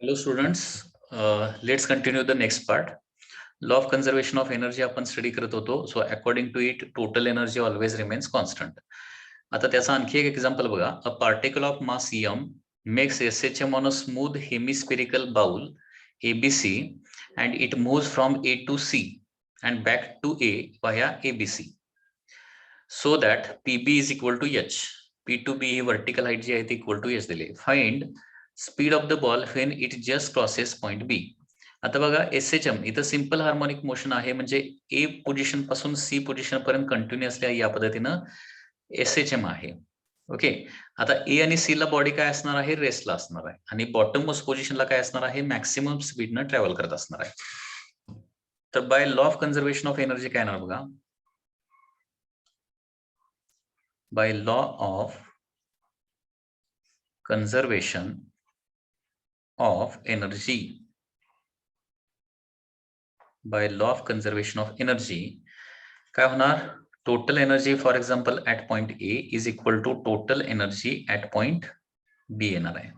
Hello students, let's continue the next part. Law of conservation of energy आपण study करत होतो. So according to it total energy always remains constant. आता त्याचा आणखी एक example बघा. A particle of mass m makes SHM on a smooth hemispherical bowl ABC and it moves from A to C and back to A via ABC. So that PB is equal to H. P to B ही vertical height जी आहे ती equal to H दिली. Find speed of the ball when it just crosses point B. आता बघा SHM इथं simple harmonic motion आहे, म्हणजे ए पोझिशन पासून सी पोझिशन पर्यंत कंटिन्युअसली या पद्धतीनं SHM आहे. ओके, आता ए आणि सी ला बॉडी काय असणार आहे, रेस्टला असणार आहे, आणि बॉटम मोस्ट पोझिशनला काय असणार आहे, मॅक्सिमम स्पीडनं ट्रॅव्हल करत असणार आहे. तर by law of conservation of energy काय येणार बघा. By law of conservation of energy, by law of conservation of energy काय होणार, total energy for example at point A is equal to total energy at point B येणार आहे.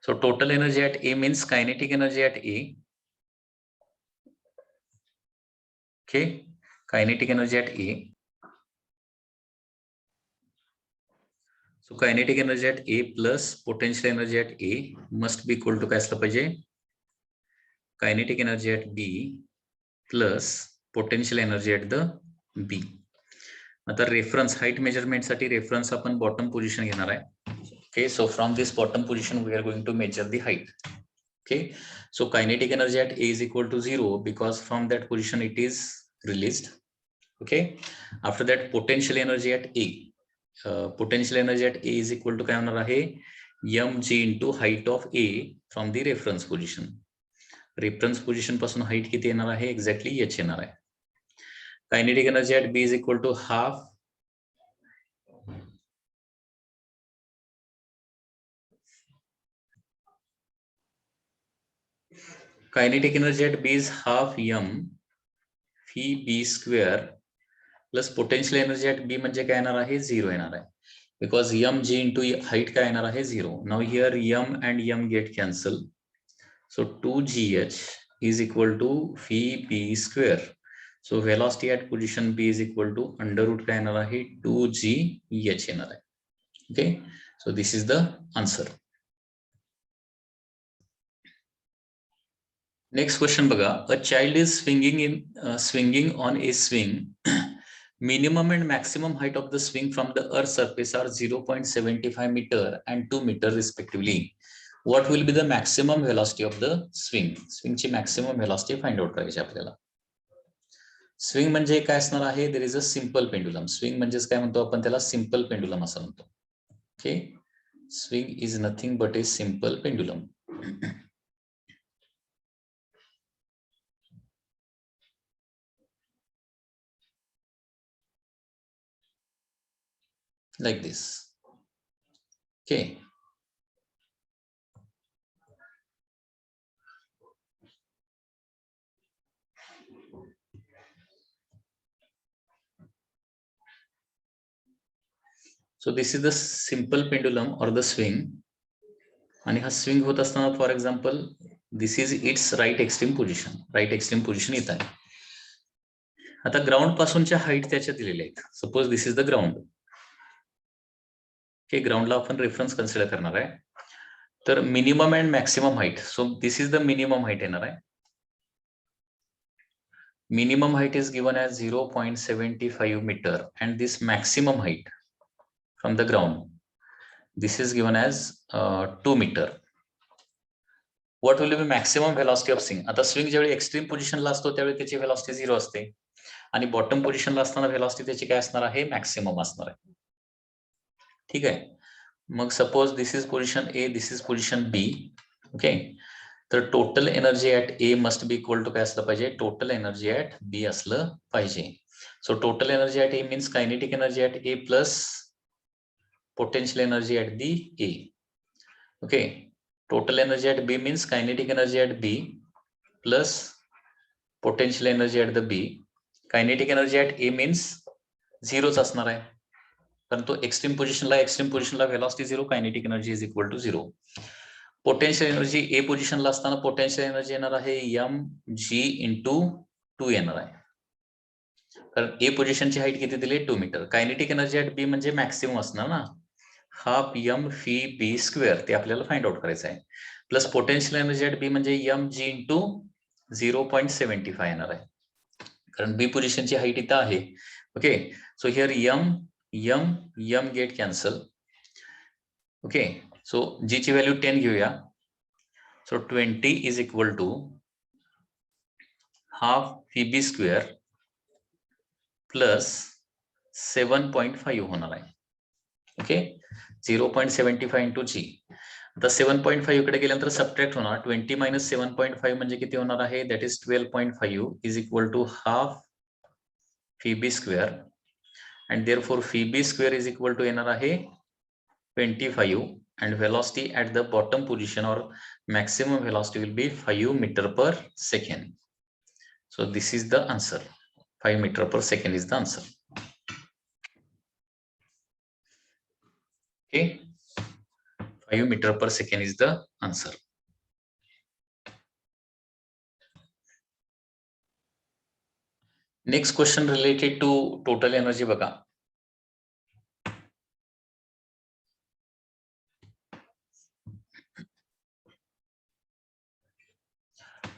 So total energy at A means kinetic energy at A. Okay, kinetic energy at A. So kinetic energy at A plus potential energy at A must be equal to काय असलं पाहिजे, kinetic energy at B plus potential energy at the B. आता reference height measurement साठी reference आपण bottom position घेणार आहे. Okay, so from this bottom position we are going to measure the height. Okay, so kinetic energy at A is equal to 0 because from that position it is released. Okay, after that potential energy at A, potential energy at A is equal to काय होणार आहे, mg into height of A from the reference position. Reference position पासून height किती येणार आहे, exactly h येणार आहे. Kinetic energy at B is equal to half kinetic energy at B is half m phi b square plus potential energy at B म्हणजे काय येणार आहे, 0 येणार आहे, बिकॉज mg इंटू हाईट काय येणार आहे, 0. Now here m and m get cancel, so 2gh is equal to phi b square. So velocity at position B is equal to under root काय येणार आहे, 2gh येणार आहे. Okay, so this is the answer. Next question बघा. A child is swinging on a swing. Minimum and maximum height of the swing from the earth surface are 0.75 meter and 2 meter respectively. What will be the maximum velocity of the swing? Swing ची maximum velocity find out करायची आपल्याला. Swing म्हणजे काय असणार आहे, there is a simple pendulum. Swing म्हणजेच काय म्हणतो आपण त्याला, सिंपल पेंडुलम असं म्हणतो. Okay, swing is nothing but a simple pendulum. Like this. Okay, so this is the simple pendulum or the swing. आणि हा स्विंग होत असताना for example this is it's right extreme position. Right extreme position येत आहे. आता ground पासूनच्या height त्याच्या दिलेल्या आहेत. Suppose this is the ground. Okay, ग्राउंडला आपण रेफरन्स कन्सिडर करणार आहे. तर minimum and maximum height, so this is the minimum height येणार आहे. Minimum height is given as 0.75 meter and this maximum height from the ground, this is given as 2 meter. What will be maximum velocity of swing? आता swing ज्यावेळी extreme पोझिशनला असतो त्यावेळी त्याची velocity 0 असते, आणि बॉटम पोझिशनला असताना व्हेलॉसिटी त्याची काय असणार आहे, मॅक्सिमम असणार आहे. ठीक आहे, मग suppose this is position A, this is position B. Okay, तर total energy at A must be equal to काय असलं पाहिजे, टोटल एनर्जी ऍट बी असलं पाहिजे. So total energy at A means kinetic energy at A plus potential energy at the A. Okay, total energy at B means kinetic energy at B plus potential energy at the B. Kinetic energy at A means 0च असणार आहे, परंतु extreme पोझिशनला velocity 0, kinetic energy is equal to 0. Potential energy A पोझिशनला असताना potential energy येणार आहे mg/2 येणार आहे. कारण ए पोझिशनची हाईट किती दिली 2 metre. Kinetic energy at B म्हणजे मॅक्सिमम असणार ना, half m fee B square, ते आपल्याला फाइंड आउट करायचं आहे. Plus potential energy at B म्हणजे mg/0.75 येणार आहे, कारण बी पोझिशनची हाईट इथं आहे. Okay, so here m get cancel. Okay, so G ची व्हॅल्यू 10 घेऊया. So 20 is equal to half fee B square plus 7.5 होणार आहे. Okay, 0.75 into G. आता 7.5 इकडे गेल्यानंतर सबट्रॅक्ट होणार. 20 मायनस 7.5 म्हणजे किती होणार आहे, that is 12.5 is equal to half fee B square, and therefore v B square is equal to येणार आहे 25, and velocity at the bottom position or maximum velocity will be 5 meter per second. So this is the answer. 5 meter per second is the answer. Okay, 5 meter per second is the answer. Next question related to total energy बघा.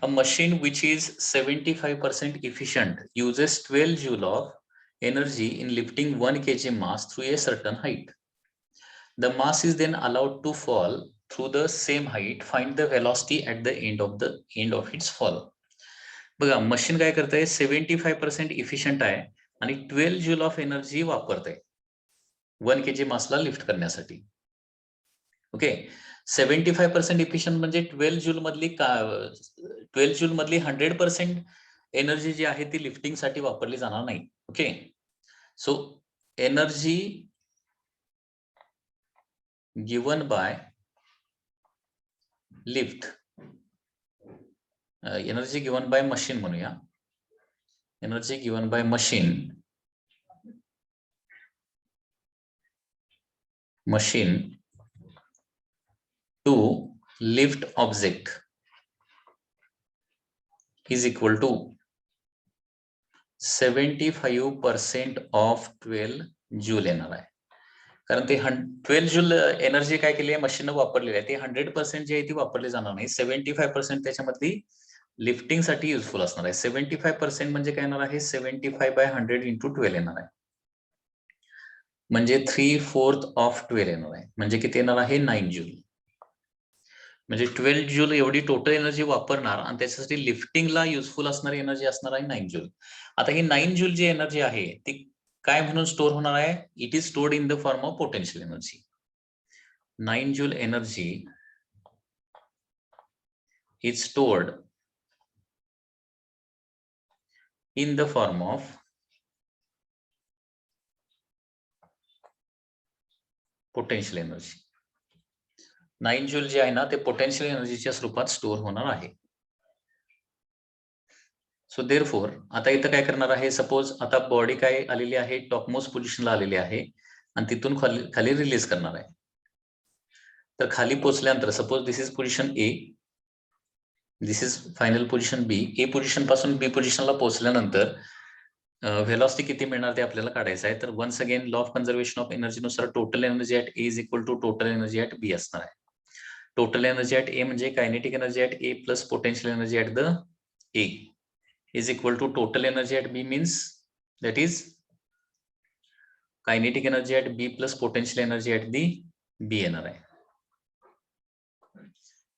A machine which is 75% efficient uses 12 joule of energy in lifting 1 kg mass through a certain height. The mass is then allowed to fall through the same height. Find the velocity at the end of its fall. बघा, machine काय करते, 75% efficient आहे आणि 12 joule of energy वापरते 1 kg मासला lift करण्यासाठी. Okay, 75% efficient म्हणजे 12 joule मधली 100% energy जी आहे ती लिफ्टिंग साठी वापरली जाणार नाही. Okay, so energy given by lift, energy given by machine म्हणूया, energy given by machine to lift object is equal to 75% of 12 joule येणार आहे. कारण ते 12 जूल एनर्जी काय केली आहे मशीन वापरलेली आहे, ते 100% जी आहे ती वापरली जाणार नाही. 75% त्याच्यामधली लिफ्टिंग साठी युजफुल असणार आहे. 75% म्हणजे काय येणार आहे, 75/100 इंटू 12 येणार आहे, म्हणजे 3/4 ऑफ 12 येणार आहे, म्हणजे किती येणार आहे 9 जूल. म्हणजे 12 जूल एवढी टोटल एनर्जी वापरणार आणि त्याच्यासाठी लिफ्टिंगला युजफुल असणारी एनर्जी असणार आहे 9 जूल. आता ही 9 जूल जी एनर्जी आहे ती काय म्हणून स्टोर होणार आहे, it is stored in the form of potential energy. 9 joule energy is stored in the form of potential energy. 9 joule जे आहे ना ते पोटेन्शियल एनर्जीच्या स्वरूपात स्टोर होणार आहे. सो देअरफॉर आता इथं काय करणार आहे, सपोज आता बॉडी काय आलेली आहे, टॉपमोस्ट पोझिशनला आलेली आहे आणि तिथून खाली रिलीज करणार आहे. तर खाली पोहोचल्यानंतर suppose this is position A, this is final position B. A position पासून बी पोझिशनला पोहोचल्यानंतर व्हेलॉसिटी किती मिळणार ते आपल्याला काढायचं आहे. तर once again law of conservation of energy नुसार total energy at A is equal to total energy at B असणार आहे. टोटल एनर्जी ऍट ए म्हणजे kinetic energy at A plus potential energy at the A is equal to total energy at B, means that is kinetic energy at B plus potential energy at the B येणार आहे.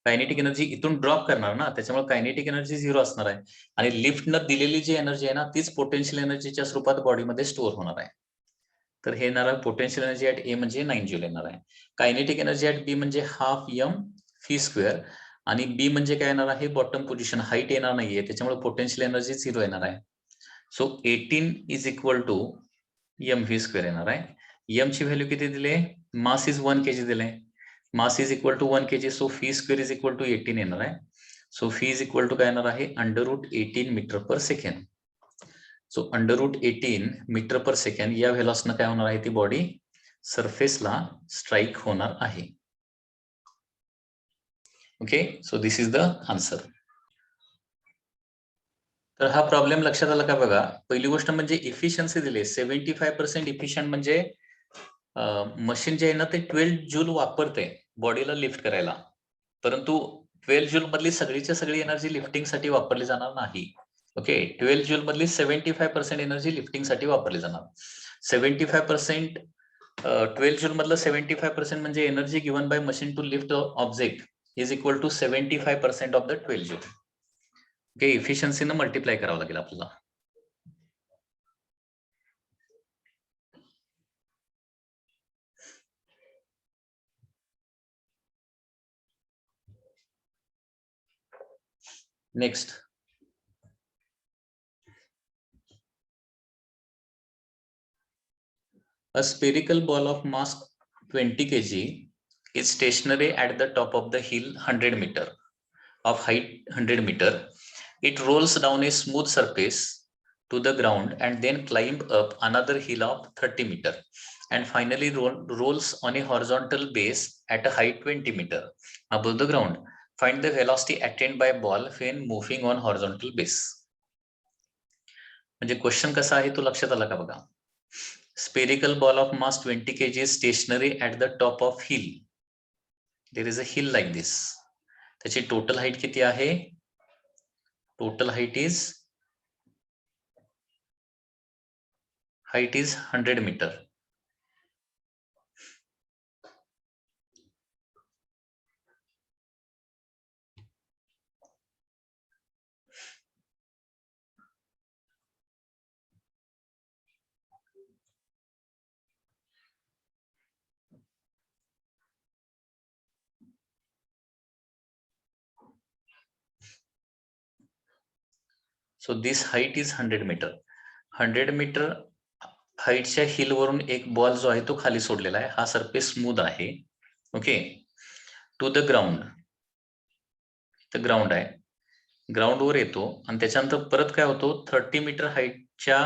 Kinetic energy इथून drop करणार ना, त्याच्यामुळे kinetic energy 0 असणार आहे आणि लिफ्टनं दिलेली जी एनर्जी आहे ना तीच पोटेन्शियल एनर्जीच्या स्वरूपात बॉडीमध्ये स्टोअर होणार आहे. तर हे येणार आहे पोटेन्शियल एनर्जी ऍट ए म्हणजे 9 जूल येणार आहे. कायनेटिक एनर्जी ऍट बी म्हणजे हाफ m फी स्क्वेअर आणि बी म्हणजे काय येणार आहे, बॉटम पोझिशन, हाईट येणार नाहीये, त्याच्यामुळे पोटेन्शियल एनर्जी 0 येणार आहे. So 18 is equal to m v square येणार आहे. m ची व्हॅल्यू किती दिले, मास इज 1 kg दिले, mass is equal to 1 kg, so v square is equal to 18 येणार आहे. So v is equal to काय येणार आहे, √18 metre per second. So √18 metre per second या व्हेलॉसिटीनं काय होणार आहे, ती बॉडी सरफेसला स्ट्राईक होणार आहे. Okay, so this is the answer. तर हा प्रॉब्लेम लक्षात आला का बघा. पहिली गोष्ट म्हणजे इफिशियन्सी दिली 75% इफिशियंट म्हणजे मशीन जे आहे ना ते 12 जूल वापरते बॉडीला लिफ्ट करायला, परंतु 12 जूल मधली सगळीच्या सगळी एनर्जी लिफ्टिंगसाठी वापरली जाणार नाही. ओके, 12 जूल मधली 75% एनर्जी लिफ्टिंगसाठी वापरली जाणार. 75% 12 जूल मधलं 75% म्हणजे energy given by machine to lift object is equal to 75% of the 12 joule. Okay, इफिशियन्सीनं मल्टिप्लाय करावं लागेल आपल्याला. Next, a spherical ball of mass 20 kg is stationary at the top of the hill 100 meter of height 100 meter. It rolls down a smooth surface to the ground and then climb up another hill of 30 meter and finally rolls on a horizontal base at a height 20 meter above the ground. Find the velocity attained by ball when moving on horizontal base. म्हणजे question कसा आहे तो लक्षात आला का बघा. Spherical ball of mass 20 kg is stationary at the top of hill. There is a hill like this. त्याची total height किती आहे? Total height is 100 meter. So this height is 100 meter. 100 meter हाईटच्या hill वरून एक ball जो आहे तो खाली सोडलेला आहे. हा सरफेस स्मूथ आहे. Okay, to the ground. इथं ग्राउंड आहे, ग्राउंडवर येतो आणि त्याच्यानंतर परत काय होतो 30 मीटर हाईटच्या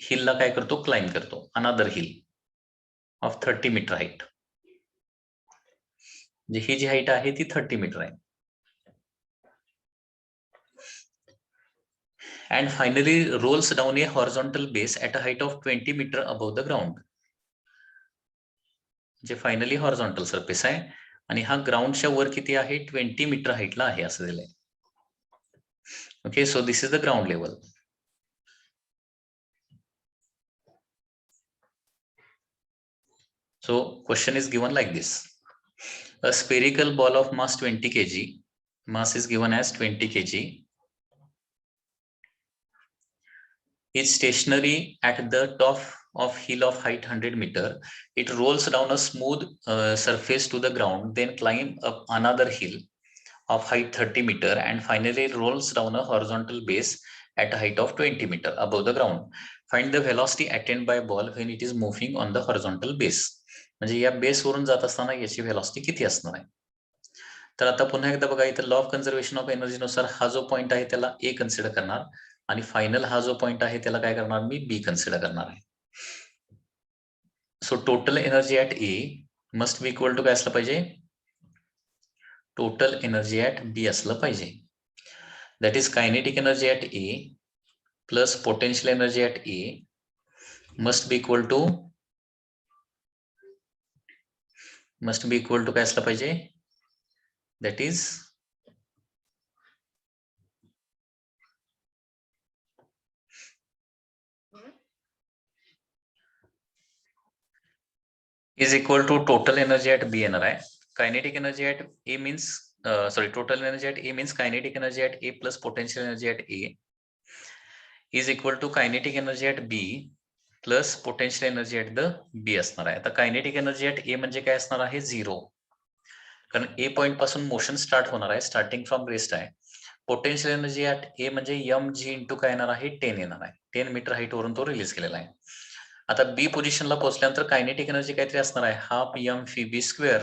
हिलला काय करतो, क्लाइंब करतो. Another hill of 30 metre height. म्हणजे ही जी हाईट आहे ती 30 मीटर आहे. And finally rolls down a horizontal base at a height of 20 meter above the ground. जे फायनली हॉरिझॉन्टल सरफेस आहे आणि हा ग्राउंडच्या वर किती आहे, 20 मीटर हाईटला आहे असं दिलंय. Okay, so this is the ground level. So question is given like this. A spherical ball of mass 20 kg, mass is given as 20 kg, is stationary at the top of hill of height 100 meter. It rolls down a smooth surface to the ground, then climb up another hill of height 30 meter and finally rolls down a horizontal base at a height of 20 meter above the ground. Find the velocity attained by ball when it is moving on the horizontal base. म्हणजे या base वरून जात असताना याची velocity किती असणार आहे. तर आता पुन्हा एकदा बघा, इथं law of conservation of energy नुसार हा जो पॉइंट आहे त्याला ए कन्सिडर करणार आणि फायनल हा जो पॉइंट आहे त्याला काय करणार मी बी कन्सिडर करणार आहे. So total energy at A must be equal to काय असलं पाहिजे, टोटल एनर्जी ऍट बी असलं पाहिजे. That is kinetic energy at A plus potential energy at A must be equal to काय असलं पाहिजे, that is is equal to total energy at B येणार आहे. Kinetic energy at A means total energy at A means kinetic energy at A plus potential energy at A is equal to kinetic energy at B plus potential energy at the B असणार आहे. आता kinetic energy at A म्हणजे काय असणार आहे, 0. कारण A point पासून motion start होणार आहे, स्टार्टिंग फ्रॉम रेस्ट आहे. पोटेन्शियल एनर्जी ऍट ए म्हणजे mg इंटू काय येणार आहे, 10 येणार आहे. 10 मीटर हाईट वरून तो रिलीज केलेला आहे. आता बी पोझिशनला पोहोचल्यानंतर कायनेटिक एनर्जी काहीतरी असणार आहे, half M phi B square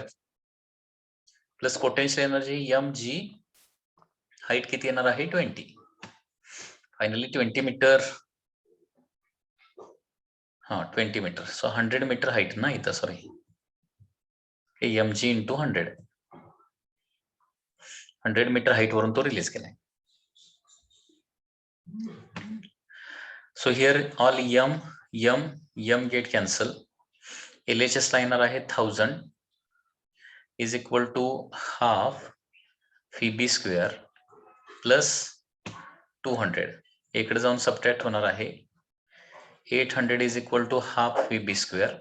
plus potential energy M G, height किती येणार आहे 20. फायनली 20 मीटर, हा 20 मीटर. सो 100 मीटर हाईट ना इथं, sorry m g into 100. 100 metre height वरून तो रिलीज केलाय. So here all m get cancel. LHS ला येणार आहे 1000 is equal to half Pb square plus 200. इकडे जाऊन सबट्रॅक्ट होणार आहे. 800 is equal to half Pb square.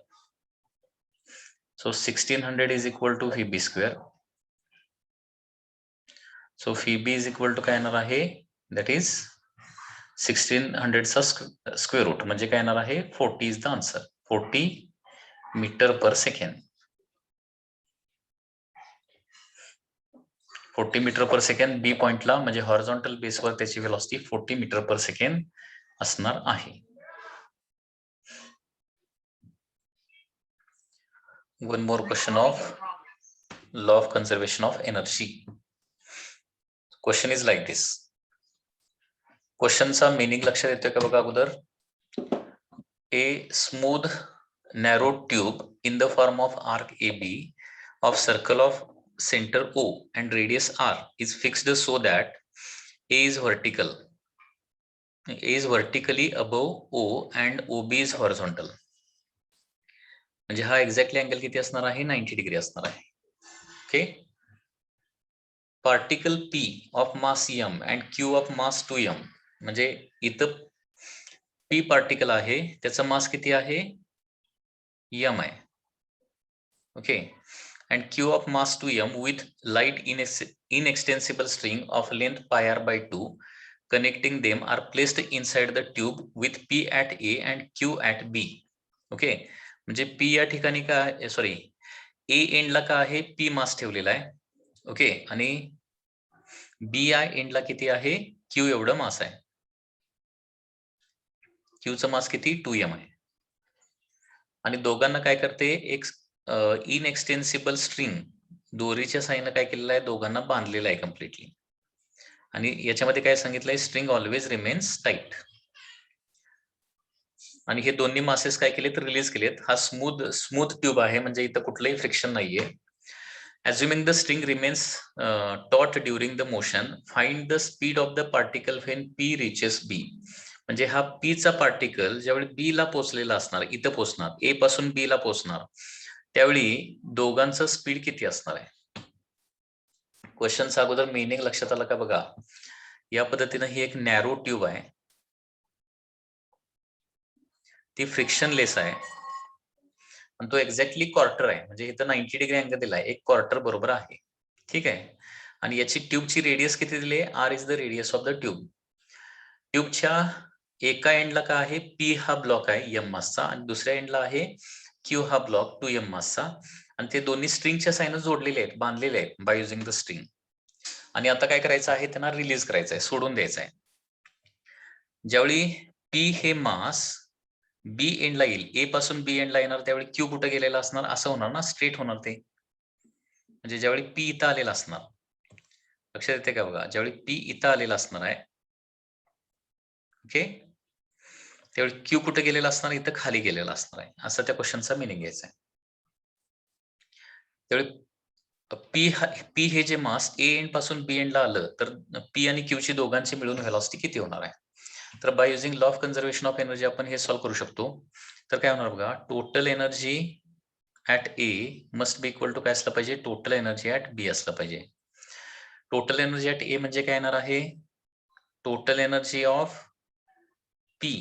So 1600 is equal to Pb square. So Pb is equal to काय येणार आहे, that is 1600 चा स्क्वेअर रूट म्हणजे काय येणार आहे 40 is the answer. 40 metre per second. 40 metre per second B पॉइंटला म्हणजे हॉरिझॉन्टल बेसवर त्याची वेलोसिटी 40 मीटर पर सेकंड असणार आहे. One more question of law of conservation of energy. Question is like this. क्वेश्चनचा मीनिंग लक्षात येतोय का बघा अगोदर. A smooth narrow tube in the form of arc AB of circle of center O and radius R is fixed so that A is vertical. A is vertically above O and OB is horizontal. म्हणजे हा exactly angle किती असणार आहे 90 degree असणार आहे. Okay. Particle P of mass M and Q of mass 2M म्हणजे इथं P particle आहे त्याचा मास किती आहे M आहे. Okay. And Q of mass 2M with light inextensible string of length pi r by 2 connecting them are placed inside the tube with P at A and Q at B. Okay. म्हणजे P या ठिकाणी काय sorry A एंडला का आहे P मास ठेवलेला आहे. Okay. आणि B या एंडला किती आहे Q एवढं मास आहे. Q चं मास किती 2M आहे. आणि दोघांना काय करते एक इनएक्सटेन्सिबल स्ट्रिंग दोरीच्या साहाय्याने काय केलेलं आहे दोघांना बांधलेलं आहे कम्प्लिटली. आणि याच्यामध्ये काय सांगितलंय स्ट्रिंग ऑलवेज रिमेन्स टाईट. आणि हे दोन्ही मासेस काय केलेत रिलीज केलेत. हा स्मूथ ट्यूब आहे म्हणजे इथं कुठलंही फ्रिक्शन नाहीये. Assuming the string remains taut during the motion, find the speed of the particle when P reaches B. म्हणजे हा P चा पार्टिकल ज्यावेळी B ला पोहोचलेला असणार इथं पोहोचणार A पासून B ला पोहोचणार त्यावेळी दोघांचं स्पीड किती असणार आहे. क्वेश्चनचा अगोदर मीनिंग लक्षात आलं का बघा. या पद्धतीने ही एक नॅरो ट्यूब आहे ती फ्रिक्शनलेस आहे आणि तो एक्झॅक्टली क्वार्टर आहे म्हणजे इथं 90 डिग्री अँगल दिलाय एक क्वार्टर बरोबर आहे. ठीक आहे. आणि याची ट्यूबची रेडियस किती दिली आहे R is the radius of the tube. ट्यूबच्या एका एंडला काय आहे P हा ब्लॉक आहे M मासचा आणि दुसऱ्या एंडला आहे Q हा ब्लॉक 2M मासचा आणि ते दोन्ही स्ट्रिंगच्या साहाय्याने जोडलेले आहेत बांधलेले आहेत बाय युजिंग द स्ट्रिंग. आणि आता काय करायचं आहे त्यांना रिलीज करायचं आहे सोडून द्यायचं आहे. ज्यावेळी P हे मास B एंडला येईल A पासून B एंडला येणार त्यावेळी Q कुठे गेलेला असणार असं होणार ना स्ट्रेट होणार ते. म्हणजे ज्यावेळी P इथं आलेला असणार लक्षात येते का बघा ज्यावेळी P इथं आलेला असणार आहे ओके त्यावेळी Q कुठे गेलेला असणार इथं खाली गेलेला असणार आहे असं त्या क्वेश्चनचा मिनिंग घ्यायचा आहे. त्यावेळी P हे जे मास A एंड पासून B एंडला आलं तर P आणि Q ची दोघांची मिळून व्हेलॉसिटी किती होणार आहे. तर by using law of conservation of energy आपण हे सॉल्व्ह करू शकतो. तर काय होणार बघा total energy at A must be equal to काय असलं पाहिजे टोटल एनर्जी ऍट B असलं पाहिजे. टोटल एनर्जी ऍट A म्हणजे काय येणार आहे total energy of P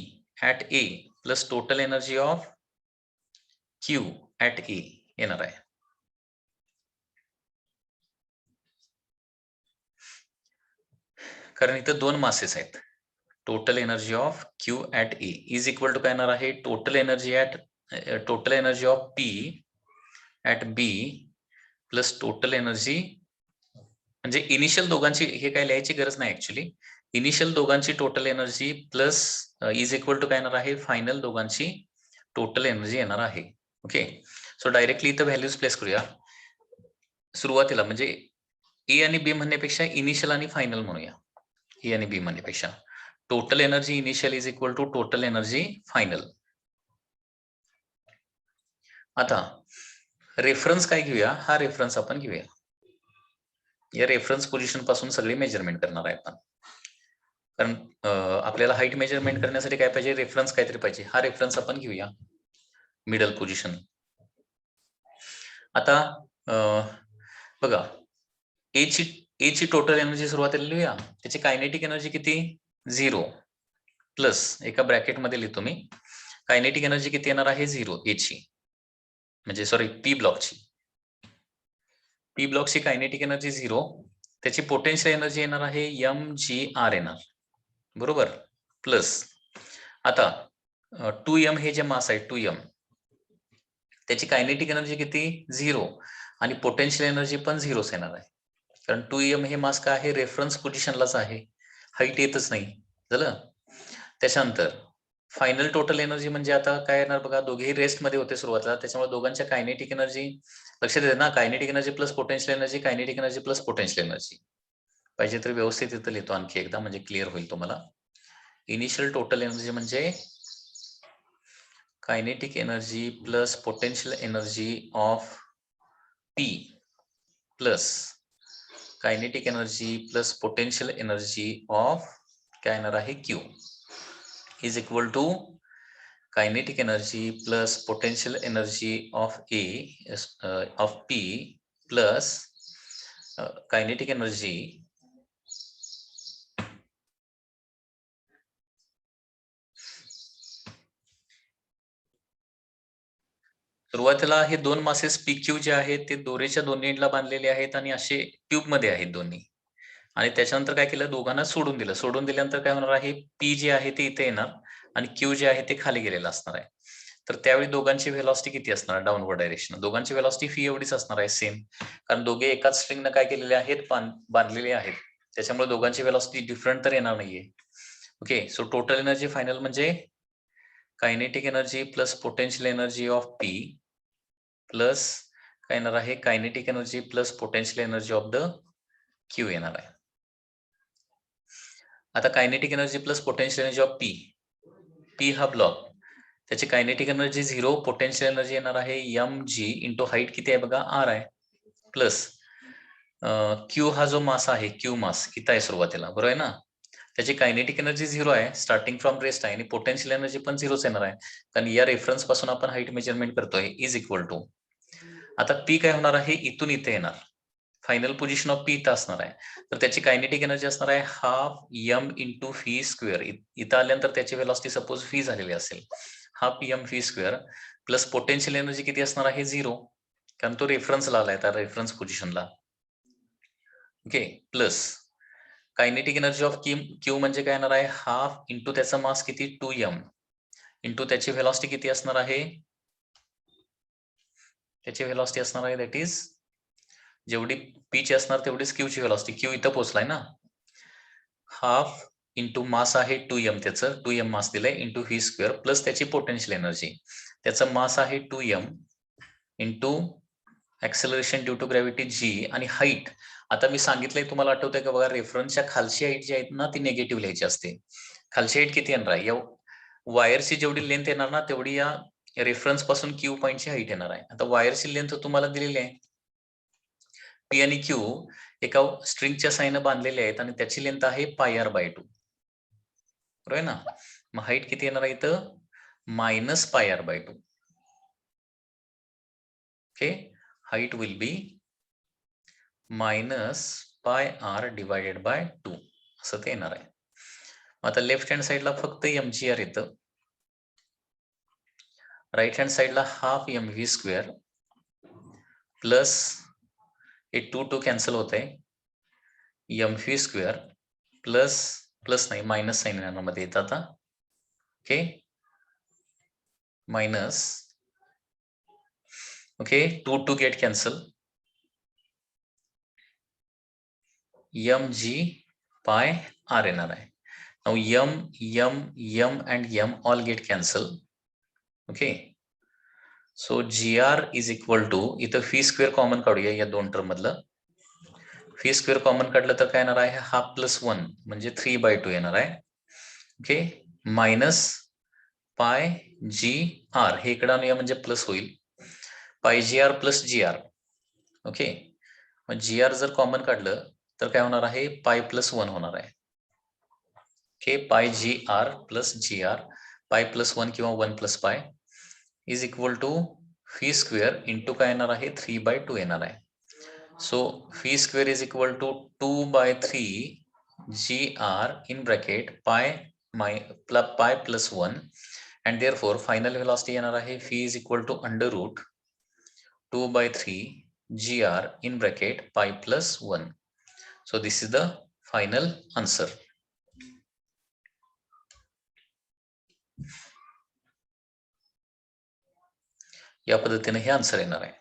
at A plus total energy of Q at A येणार आहे. कारण इथं दोन मासेस आहेत. Total energy of Q at A is equal to काय येणार आहे total energy of P at B plus total energy म्हणजे इनिशियल दोघांची हे काय लिहायची गरज नाही ऍक्च्युली. इनिशियल दोघांची total energy plus is equal to काय येणार आहे फायनल दोघांची टोटल एनर्जी येणार आहे. ओके. सो डायरेक्टली इथं व्हॅल्यूज प्लेस करूया. सुरुवातीला म्हणजे A आणि B म्हणण्यापेक्षा इनिशियल आणि फायनल म्हणूया. A आणि B म्हणण्यापेक्षा total energy initial is equal to total energy final. आता रेफरन्स काय घेऊया हा रेफरन्स आपण घेऊया. या रेफरन्स पोझिशन पासून सगळी मेजरमेंट करणार आहे आपण. कारण आपल्याला हाईट मेजरमेंट करण्यासाठी काय पाहिजे, रेफरन्स काहीतरी पाहिजे. हा रेफरन्स आपण घेऊया मिडल पोझिशन. आता बघा ए ची टोटल एनर्जी सुरुवातीला लिहूया. त्याची कायनेटिक एनर्जी किती, 0 प्लस एका ब्रॅकेट मध्ये लिहितो मी. कायनेटिक एनर्जी किती येणार आहे, 0 ए ची, म्हणजे सॉरी पी ब्लॉकची. पी ब्लॉकची कायनेटिक एनर्जी 0, त्याची पोटेन्शियल एनर्जी येणार आहे mgr येणार, बरोबर. प्लस आता 2m हे जे मास आहे 2m, त्याची कायनेटिक एनर्जी किती, 0 आणि पोटेन्शियल एनर्जी पण 0च येणार आहे. कारण 2m हे मास काय आहे, रेफरन्स पोझिशनलाच आहे, हाईट येतच नाही. झालं. त्याच्यानंतर फायनल टोटल एनर्जी म्हणजे आता काय येणार बघा, दोघेही रेस्ट मध्ये होते सुरुवातीला, त्याच्यामुळे दोघांच्या कायनेटिक एनर्जी लक्षात येते ना, kinetic energy plus potential energy, kinetic energy plus potential energy. पाहिजे तर व्यवस्थित इथं लिहितो आणखी एकदा, म्हणजे क्लिअर होईल तुम्हाला. इनिशियल टोटल एनर्जी म्हणजे kinetic energy plus potential energy of P plus kinetic energy plus potential energy of काय येणार आहे, Q, is equal to kinetic energy plus potential energy of A of P plus kinetic energy सुरुवातीला हे दोन masses P Q जे आहेत ते दोरेच्या दोन्ही एंडला बांधलेले आहेत आणि असे ट्यूब मध्ये आहेत दोन्ही. आणि त्याच्यानंतर काय केलं, दोघांना सोडून दिलं. सोडून दिल्यानंतर काय होणार आहे, पी जे आहे ते इथे येणार आणि क्यू जे आहे ते खाली गेलेलं असणार आहे. तर त्यावेळी दोघांची व्हेलॉसिटी किती असणार, डाऊनवर्ड डायरेक्शन. दोघांची व्हेलॉसिटी फी एवढीच असणार आहे, सेम. कारण दोघे एकाच स्ट्रिंगनं काय केलेले आहेत, बांधलेले आहेत. त्याच्यामुळे दोघांची व्हेलॉसिटी डिफरंट तर येणार नाहीये. Okay, so total energy final म्हणजे kinetic energy plus potential energy of P plus काय येणार आहे, kinetic energy plus potential energy of the Q येणार आहे. आता kinetic energy plus potential energy of P हा ब्लॉक, त्याची कायनेटिक एनर्जी 0, पोटेन्शियल एनर्जी येणार आहे mg इंटू हाईट किती आहे बघा, r आहे, प्लस क्यू हा जो मास आहे, क्यू मास इथं आहे सुरुवातीला, बरोबर आहे ना. त्याची कायनेटिक एनर्जी 0 आहे, स्टार्टिंग फ्रॉम रेस्ट आहे, आणि पोटेन्शियल एनर्जी पण 0च येणार आहे, कारण या रेफरन्स पासून आपण हाईट मेजरमेंट करतोय, इज इक्वल टू. आता पी काय होणार आहे, इथून इथे येणार, फायनल पोझिशन ऑफ पी इथं असणार आहे, तर त्याची कायनेटिक एनर्जी असणार आहे half m into fee square. इथं आल्यानंतर त्याची व्हेलॉसिटी सपोज फी झालेली असेल, half m fee square plus potential energy किती असणार आहे, 0, कारण तो रेफरन्सला आलाय, त्या रेफरन्स पोझिशनला. Okay, plus kinetic energy of Q म्हणजे काय येणार आहे, हाफ इंटू त्याचा मास किती, 2m इंटू त्याची व्हेलॉसिटी किती असणार आहे, त्याची व्हेलॉसिटी असणार आहे दॅट इज जेवढी पी ची असणार तेवढीच क्यू ची व्हेलॉसिटी. क्यू इथं पोहोचलाय ना, हाफ इंटू मास आहे 2m, त्याचं 2m मास दिलंय इंटू व्ही स्क्वेअर प्लस त्याची पोटेन्शियल एनर्जी, त्याचं मास आहे 2m into acceleration due to gravity g आणि हाईट. आता मी सांगितलंय, तुम्हाला आठवतंय का बघा, रेफरन्सच्या खालची हाईट जी आहे ना ती निगेटिव्ह लिहायची असते. खालची हाईट किती येणार आहे, या वायरची जेवढी लेंथ येणार ना तेवढी या रेफरन्स पासून क्यू पॉईंटची हाईट येणार आहे. आता वायरची लेंथ तुम्हाला दिलेली आहे, पी आणि क्यू एका स्ट्रिंगच्या साईनं बांधलेले आहेत आणि त्याची लेंथ आहे πr/2, बरोबर आहे ना. मग हाईट किती येणार आहे इथं, -πr/2. Okay, height will be -πr/2 असं ते येणार आहे. आता लेफ्ट हँड साईडला फक्त mgr येतं, राईट हँड साईडला हाफ mv स्क्वेअर प्लस हे 2 कॅन्सल होत आहे, mv स्क्वेअर प्लस नाही, मायनस साईन येणार मध्ये येतं आता. Okay, minus, okay, 2 get cancel, mg पाय r येणार आहे. Now m and m all get cancel. Okay, so gr is equal to, इथं फी स्क्वेअर कॉमन काढूया या दोन टर्म मधलं. फी स्क्वेअर कॉमन काढलं तर काय येणार आहे, हाफ प्लस 1 म्हणजे 3/2 येणार आहे. Okay, minus pi g R, हे इकडे आणूया म्हणजे प्लस होईल, पाय g r plus g R. Okay, मग जी आर जर कॉमन काढलं तर काय होणार आहे, पाय प्लस 1 होणार आहे. Okay, pi g r plus g r, pi plus 1 किंवा 1 plus pi is equal to v square into काय येणार आहे, 3/2 येणार आहे. So v square is equal to 2/3 g r in bracket pi plus 1 and therefore final velocity येणार आहे phi is equal to under root 2/3 gr in bracket pi plus 1. So this is the final answer. या पद्धतीने हे answer येणार आहे.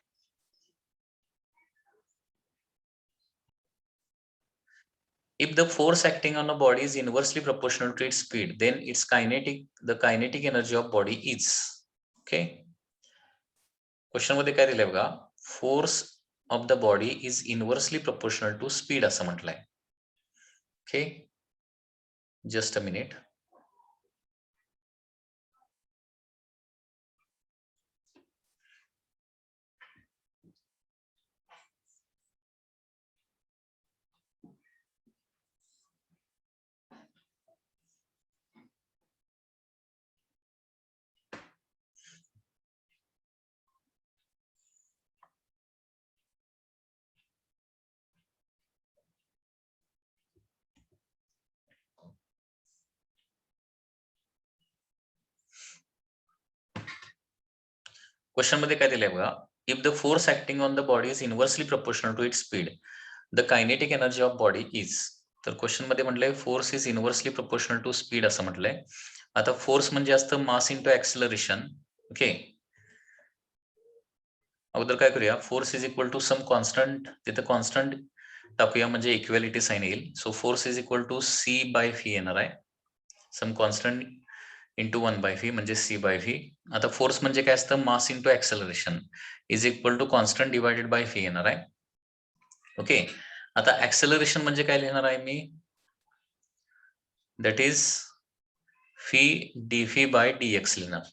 If the force acting on a body is inversely proportional to its speed, then the kinetic energy of body is. Okay. Question मध्ये काय दिलंय बघा, force of the body is inversely proportional to speed असं म्हटलंय. Okay, just a minute. Question मध्ये काय दिलंय बघा, if the force acting on the body is inversely proportional to its speed, the kinetic energy of body is. तर question मध्ये म्हटलंय force is inversely proportional to speed असं म्हटलंय. आता फोर्स म्हणजे असतं मास इंटू ऍक्सिलरेशन. ओके, अगोदर काय करूया, force is equal to some constant, तिथं कॉन्स्टंट टाकूया म्हणजे इक्वॅलिटी साइन येईल. So force is equal to C by phi येणार आहे, सम कॉन्स्टंट इंटू 1/v म्हणजे सी बाय व्ही. आता फोर्स म्हणजे काय असतं, mass into acceleration is equal to constant divided by phi येणार आहे. ओके, आता ऍक्सेलरेशन म्हणजे काय लिहिणार आहे मी, that is phi D fee by D X लिहिणार.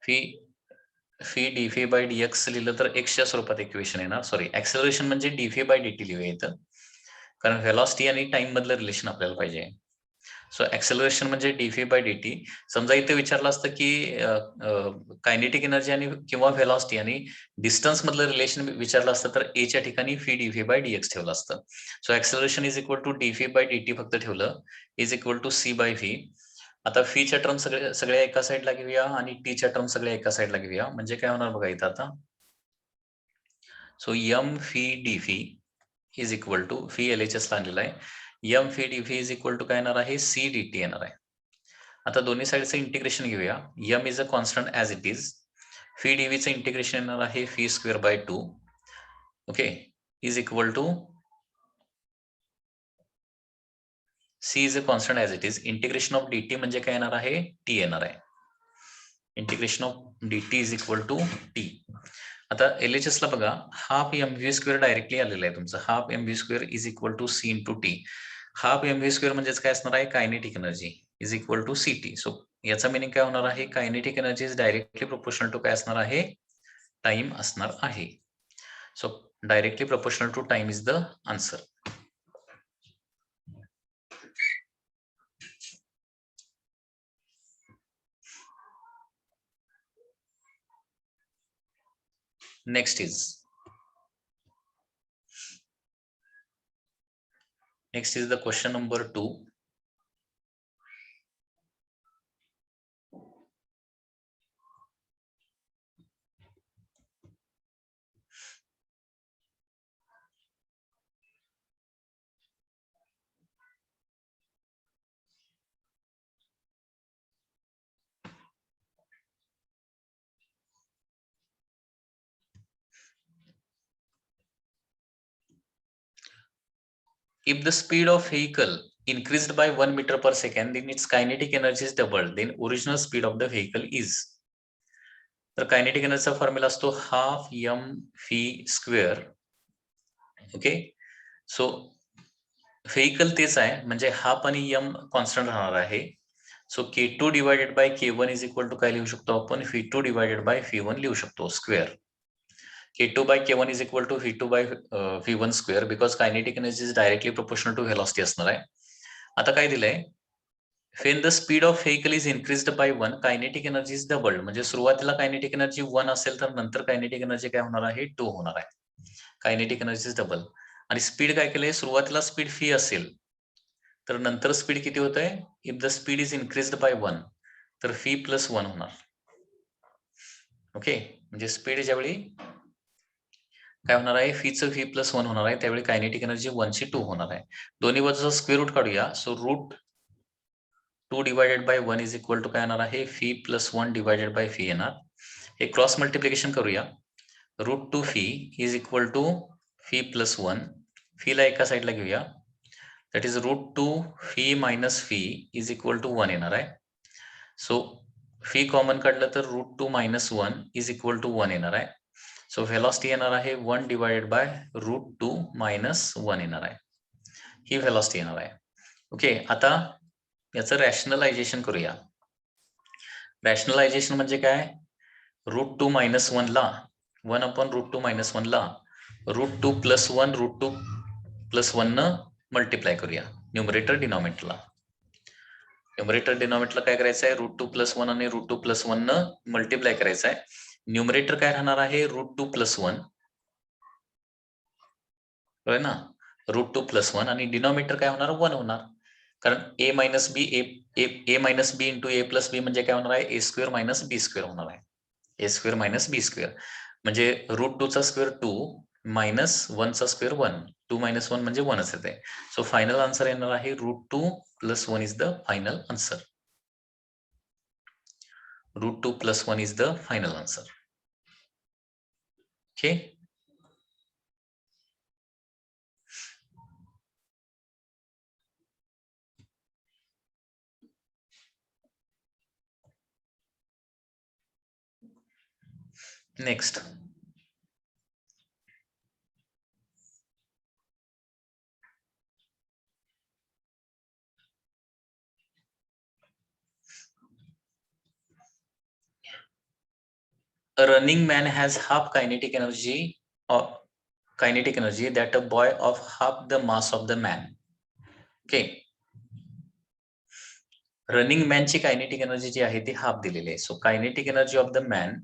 Fee D fee by D x लिहिलं तर एक्सच्या स्वरूपात इक्वेशन येणार. सॉरी, ऍक्सेलरेशन म्हणजे d fee by d t लिहूया इथं, कारण व्हेलॉसिटी आणि टाइम मधलं रिलेशन आपल्याला पाहिजे. सो ऍक्सेलरेशन म्हणजे d fee by d t. समजा इथे विचारलं असतं की कायनेटिक एनर्जी आणि किंवा व्हेलॉसिटी आणि डिस्टन्स मधलं रिलेशन विचारलं असतं तर एच्या ठिकाणी v D fee by D x ठेवलं असतं. So acceleration is equal to d fee by d t फक्त ठेवलं, is equal to C by V. आता फीच्या टर्म सगळ्या एका साईडला घेऊया आणि टीच्या टर्म सगळ्या एका साईडला घेऊया, म्हणजे काय होणार बघा इथं आता. So m v D v is equal to, v LHS आणलेला आहे, m v D v is equal to काय येणार आहे, सी डी टी येणार आहे. आता दोन्ही साईडचं इंटिग्रेशन घेऊया. M is a constant as it is, phi D व्हीचं इंटिग्रेशन येणार आहे phi square by 2. Okay, is equal to C is a constant as it is, integration of D T म्हणजे काय येणार आहे, टी येणार आहे. Integration of D T is equal to T. आता एलएचएस ला बघा, half M V square directly आलेला आहे तुमचं, half M V square is equal to c into t. Half M V square म्हणजेच काय असणार आहे, kinetic energy is equal to c t. So याचा मिनिंग काय होणार आहे, kinetic energy is directly proportional to काय असणार आहे, टाइम असणार आहे. So directly proportional to time is the answer. Next is the question number 2. If the speed of vehicle increased by 1 meter per second, then its kinetic energy is doubled. Then original speed of the vehicle is. तर kinetic एनर्जीचा formula असतो half M V square. Okay, so vehicle तेच आहे म्हणजे half आणि m constant राहणार आहे. So K2 divided by K1 is equal to काय लिहू शकतो आपण, V2 डिवायडेड बाय V1 लिहू शकतो square. K2 by K1 is equal to V2 by V1 square because kinetic energy is directly proportional to velocity असणार आहे. आता काय दिलंय, when the speed of vehicle is increased by 1, kinetic energy is doubled. म्हणजे सुरुवातीला kinetic energy 1 असेल तर नंतर kinetic energy काय होणार आहे, 2 होणार आहे. kinetic energy is double. आणि स्पीड काय केलंय, सुरुवातीला स्पीड v असेल तर नंतर स्पीड किती होत आहे, if the speed is increased by 1 तर v प्लस 1 होणार. ओके, म्हणजे स्पीड ज्यावेळी काय होणार आहे, फीचं v प्लस 1 होणार आहे त्यावेळी कायनेटिक एनर्जी 1 ची 2 होणार आहे. दोन्ही बाजूचा स्क्वेअर रूट काढूया. So root 2 divided by 1 is equal to काय येणार आहे, v plus 1 divided by v येणार. हे क्रॉस मल्टिप्लिकेशन करूया. Root 2 v is equal to v plus 1. v ला एका साईडला घेऊया. That is root 2 v minus v is equal to 1 येणार आहे. सो v कॉमन काढलं तर root 2 minus 1 is equal to 1 येणार आहे. सो व्हेलॉसिटी येणार आहे 1 डिवायडेड बाय रूट 2 मायनस 1 येणार आहे. ही व्हेलॉसिटी येणार आहे. ओके, आता याचं रॅशनलायझेशन करूया. रॅशनलायझेशन म्हणजे काय, रूट 2 मायनस 1 ला 1 अपॉन रूट 2 मायनस 1 ला रूट 2 प्लस 1 रूट 2 प्लस 1 न मल्टिप्लाय करूया न्यूमरेटर डिनॉमिनेटरला. न्यूमरेटर डिनॉमिनेटरला काय करायचं आहे, रूट 2 प्लस 1 आणि रूट 2 प्लस 1 न मल्टिप्लाय करायचं आहे. न्यूमरेटर काय राहणार आहे, रूट 2 प्लस 1 कळलं ना, रूट 2 प्लस 1 आणि डिनॉमिनेटर काय होणार, 1 होणार. कारण a minus B A minus B into A plus B म्हणजे काय होणार आहे, A square minus B square होणार आहे. A square minus B square म्हणजे रूट 2 चा स्क्वेअर 2 मायनस 1 चा स्क्वेअर 1. 2 मायनस 1 म्हणजे 1च येते. सो फायनल आन्सर येणार आहे root 2 plus 1 is the final answer. Root 2 plus 1 is the final answer. Okay, next. A running man has half kinetic energy that a boy of half the mass of the man. Okay, running man ची kinetic energy जी आहे ती half दिलेली आहे. So kinetic energy of the man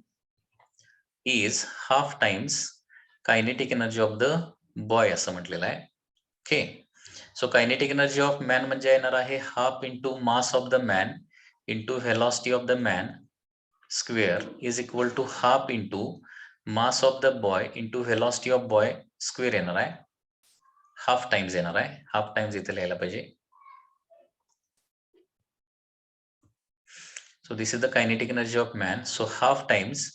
is half times kinetic energy of the boy असं म्हटलेलं आहे. Okay, so kinetic energy of man म्हणजे येणार आहे half into mass of the man into velocity of the man square is equal to half into mass of the boy into velocity of boy square येणार आहे. Half times येणार आहे, half times इथे लिहायला पाहिजे. So this is the kinetic energy of man. So half times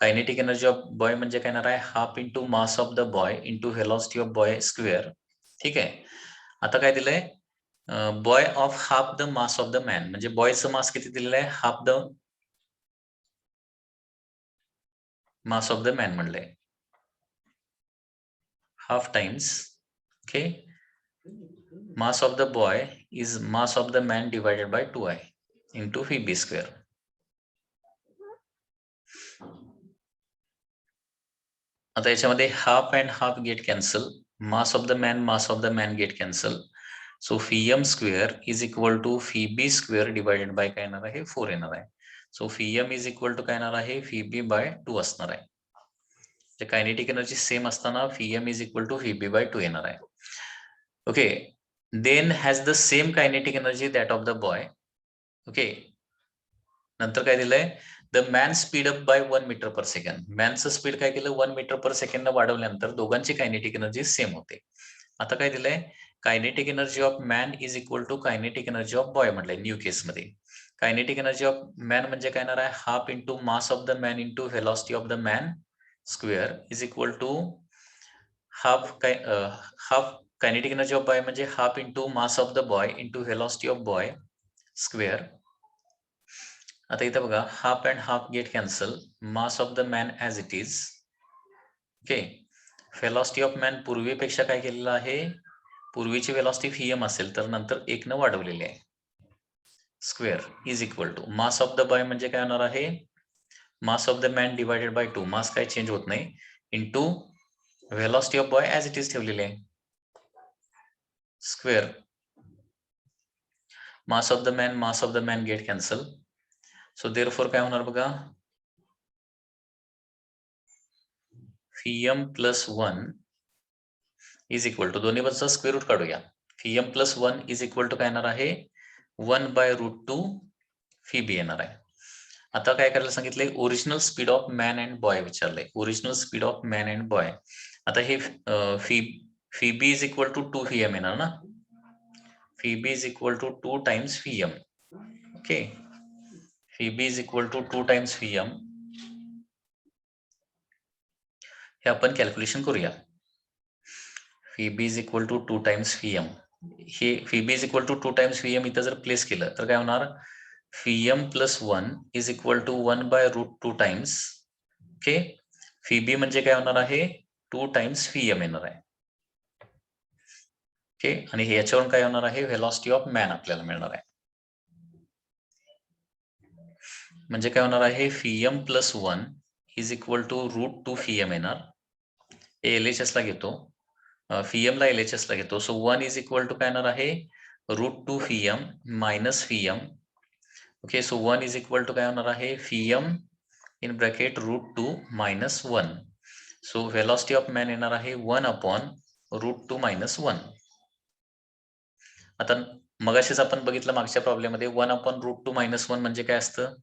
kinetic energy of boy म्हणजे काय येणार आहे, half into mass of the boy into velocity of boy square. ठीक आहे, आता काय दिलंय, boy of half the mass of the man म्हणजे बॉयचं मास किती दिलेलं आहे, half the mass of the man म्हणलंय. Half times okay mass of the boy is mass of the man divided by 2i into v square. आता याच्यामध्ये half and half get cancel, mass of the man get cancel. So φm square is equal to φb square divided by काय येणार आहे, 4 येणार आहे. So φm is equal to काय येणार आहे, φb बाय 2 असणार आहे. कायनेटिक एनर्जी सेम असताना φm is equal to φb bye 2 येणार आहे. Okay, then has the same kinetic energy that of the boy. Okay, नंतर काय दिलंय, the man speed up by 1 metre per second. मॅनचं speed काय केलं, 1 मीटर पर सेकंड वाढवल्यानंतर दोघांची कायनेटिक एनर्जी सेम होते. आता काय दिलंय, kinetic energy of man is equal to kinetic energy of boy म्हटलंय न्यू केस मध्ये. कायनेटिक एनर्जी ऑफ मॅन म्हणजे काय येणार आहे, half into mass of the man into velocity of the man square is equal to half kinetic energy of boy म्हणजे half into mass of the boy into velocity of boy square. आता इथे बघा, half and half get cancel, mass of the man as it is. Okay, velocity of man पूर्वीपेक्षा काय केलेलं आहे, पूर्वीची velocity φm असेल तर नंतर 1 न वाढवलेली आहे square is equal to mass of the boy म्हणजे काय होणार आहे, mass of the man divided by 2. Mass काय चेंज होत नाही, into velocity of boy as it is ठेवलेली आहे square mass of the man get cancel. So therefore काय होणार बघा Pm plus 1 is equal to दोन्ही बाजूचा स्क्वेअर रूट काढूया. Pm plus 1 is equal to काय येणार आहे 1/√2 Pb येणार आहे. आता काय करायला सांगितलंय original speed of man and boy विचारलंय. Original speed of man and boy. आता हे Pb is equal to 2 Pm येणार ना. Pb is equal to 2 times Pm. Okay Pb is equal to 2 times Pm. हे आपण कॅल्क्युलेशन करूया. Pb is equal to 2 times Pm. हे Pb is equal to 2 times Pm इथं जर place केलं तर काय होणार Pm plus 1 is equal to 1/√2 times. Okay Pb म्हणजे काय होणार आहे 2 टाइम्स Pm येणार आहे. ओके आणि हे याच्यावरून काय होणार आहे व्हेलॉसिटी ऑफ मॅन आपल्याला मिळणार आहे. म्हणजे काय होणार आहे Pm plus 1 is equal to √2 Pm येणार. LHS ला घेतो Pm ला LHS ला घेतो. सो 1 इज इक्वल टू काय येणार आहे √2 Pm minus Pm. Okay so 1 is equal to काय होणार आहे Pm in bracket √2 minus 1. So velocity of man येणार आहे 1/√2 मायनस 1. आता मगाशीच आपण बघितलं मागच्या प्रॉब्लेम मध्ये 1/√2 मायनस 1 म्हणजे काय असतं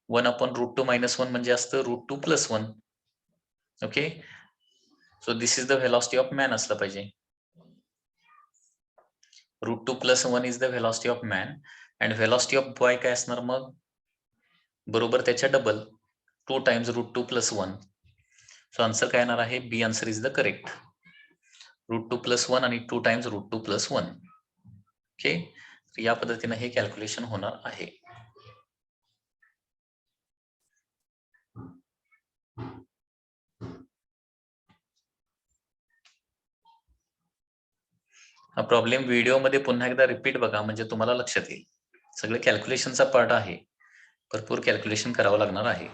1/√2 मायनस 1 म्हणजे असतं √2 plus 1. Okay so this is the velocity of man असलं पाहिजे. √2 plus 1 is the velocity of man and velocity of boy काय असणार मग बरोबर त्याच्या double 2 times √2 plus 1. So answer काय येणार आहे B answer is the correct. √2 plus 1 आणि 2 टाइम्स √2 प्लस 1. ओके या पद्धतीने हे कॅल्क्युलेशन होणार आहे. हा प्रॉब्लेम व्हिडिओमध्ये पुन्हा एकदा रिपीट बघा म्हणजे तुम्हाला लक्षात येईल. सगळे कॅल्क्युलेशनचा पार्ट आहे. भरपूर कॅल्क्युलेशन करावं लागणार आहे.